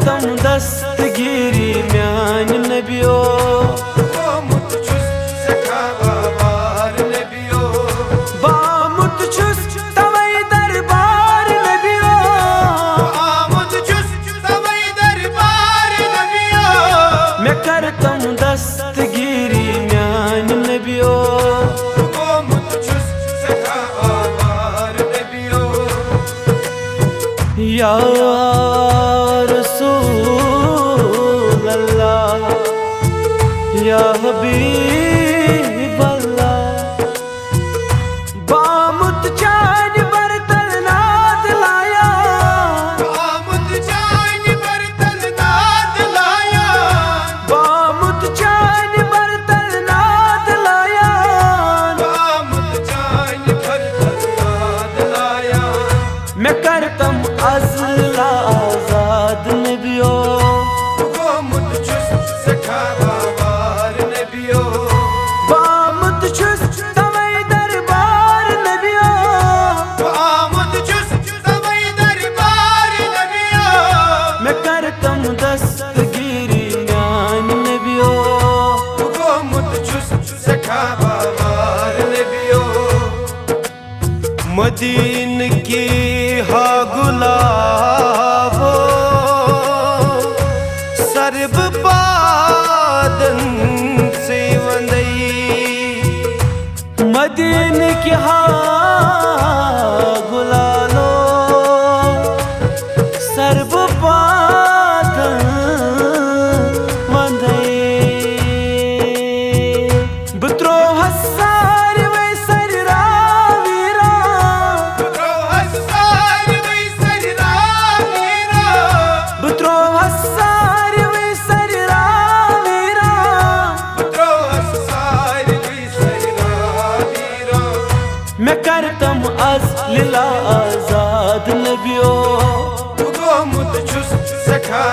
करतम दस्तगीरी म्यान नबियो बामुत छुस सखा बाबार नबियो बामुत छुस तवई दरबार नबियो बामुत छुस तवई दरबार नबियो मैं करतम दस्तगीरी म्यान नबियो बामुत छुस सखा बाबार नबियो या या हबीब अल्लाह बामुत चान बरतन नाद लाया बामुत चान बरतन नाद लाया बामुत चान बरतन नाद लाया बामुत चान बरतन नाद लाया मैं करतम अज़ला आज़ाद नबियो बामुत छुस सखा दस्तगीरी म्यान नबियो बामुत छुस सखा बाबार नबियो मदीन की हा गुलाबो सर्ब पादन से वंदई मदीन की हा गुलालो सर्ब मैं करतम अज़ला आज़ाद नबियो बामुत छुस सखा